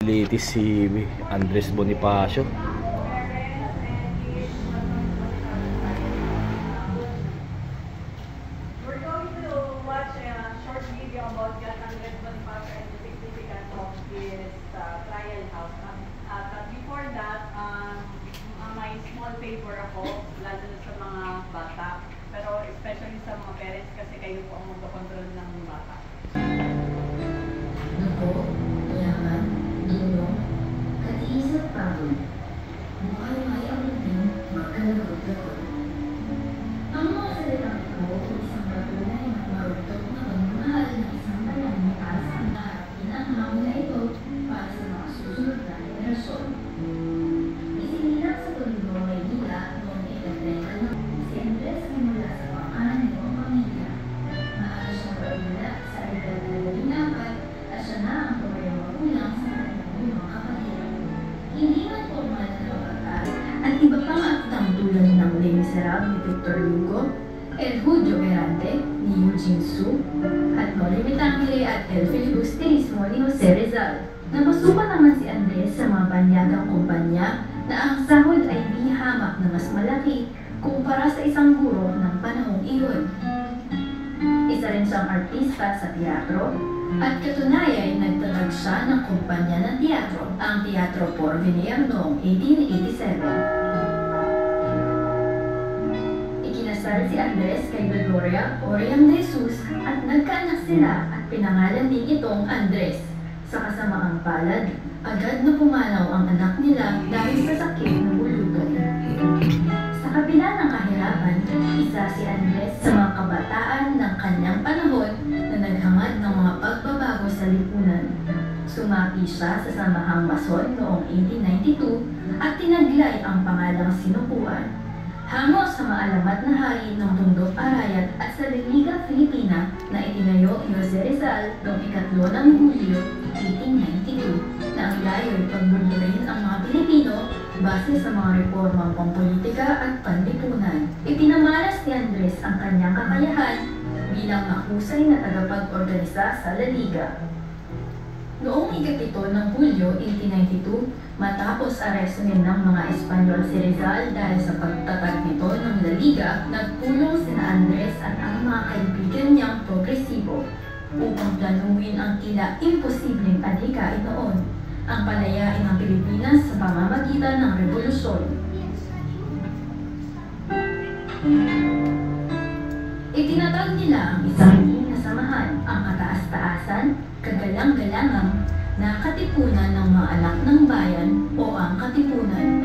Litis si Andres Bonifacio. We're going to watch a short video about Andres Bonifacio and the significance of his trial house. But before that, may small favor ako, lalo na sa mga bata. Pero especially sa mga parents kasi kayo po ang magkakontrol ng bata. Dugo, yaman, dulong, katiis at pagod. Buhay-buhay ang lubing, magkalagod-lagod. Ang mga salitang ito ay isang patunay na marugtog na pagmamahal ng isang panahon para sa naharapin ang hamon na ito para sa mga susunod na henerasyon. Isinilang sa Toledo, Maynila noong ika-30 na si Andres ay mula sa pang-anong pamilya. Maaga siyang pag-ina sa edad na 14 at siya na ang tumayong magulang sa kanyang limang kapatid. Hindi man formal na pag-aaral at iba pang aktang tulad ng Les Miserables ni Victor Hugo, El Judio Errante ni Eugene Sue, at Noli Me Tangere at El Filibusterismo ni Jose Rizal. Napasukan naman si Andres sa mga banyagang kumpanya na ang sahod ay di hamak na mas malaki kumpara sa isang guro ng panahong iyon. Isa rin siyang artista sa teatro at katunayan nagtatag siya ng kumpanya ng teatro, ang Teatro Porvenir noong 1887. Ikinasal si Andres kay Gregoria Oriam de Jesus at nagkaanak sila at pinangalan din itong Andres. Sa kasamaang palad, agad na pumanaw ang anak nila dahil sa sakit ng bulugan. Sa kabila ng kahirapan, isa si Andres sa mga kabataan ng kanyang panahon na naghangad ng mga pagbabago sa lipunan. Sumapi siya sa Samahang Mason noong 1892 at tinaglay ang pangalang Sinukuan. Hango sa maalamat na hari ng Bundok Arayat at sa Liga Filipina na itinayo ni Jose Rizal noong 3 ng Hulyo 1892 na ang layo'y pagbulyarin ang mga Pilipino base sa mga reformang pampolitika at panlipunan. Ipinamalas ni Andres ang kanyang kakayahan bilang mahusay na tagapag-organisa sa La Liga. Noong 7 ng Hulyo 1892, matapos arestuhin ng mga Espanyol si Rizal dahil sa pagtatag nito ng La Liga, nagpulong sina Andres at ang mga kaibigan niyang progresibo upang planuhin ang tila imposibleng adhikain noon, ang palayain ng Pilipinas sa pamamagitan ng revolusyon. Itinatag nila ang isang liin na samahan, ang kataas-taasan, kagalang-galangang na katipunan ng mga anak ng bayan o ang katipunan.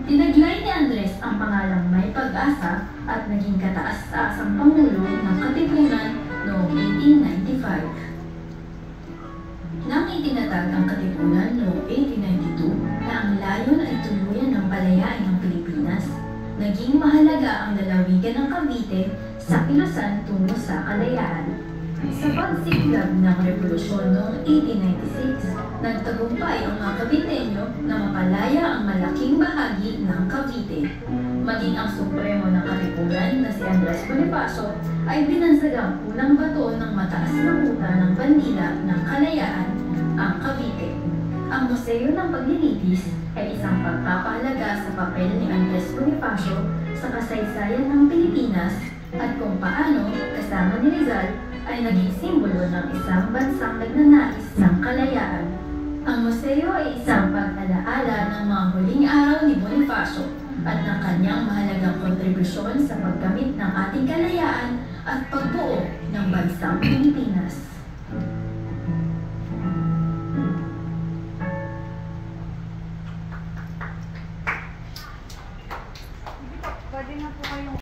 Tinaglay ni Andres ang pangalang May Pag-asa at naging kataas-taasang pangulo ng katipunan noong 1895. Nang itinatag ang katipunan noong 1892 na ang layon ay tuluyan ng palayain ng Pilipinas, naging mahalaga ang lalawigan ng Cavite sa kilusan tungo sa kalayaan. Sa pagsiklab ng revolusyon noong 1896, nagtagumpay ang mga Caviteño na mapalaya ang malaking bahagi ng Cavite. Maging ang supremo ng katipunan na si Andres Bonifacio ay binansagang unang bato ng mataas na kuta ng bandila ng kalayaan, ang Cavite. Ang Museo ng Paglilitis ay isang pagpapahalaga sa papel ni Andres Bonifacio sa kasaysayan ng Pilipinas at kung paano, kasama ni Rizal, ay naging simbolo ng isang bansang nagnanais ng kalayaan. Ang museo ay isang pag-alaala ng mga huling araw ni Bonifacio at ng kanyang mahalagang kontribusyon sa pagkamit ng ating kalayaan at pagbuo ng bansang Pilipinas. Pwede na po kayong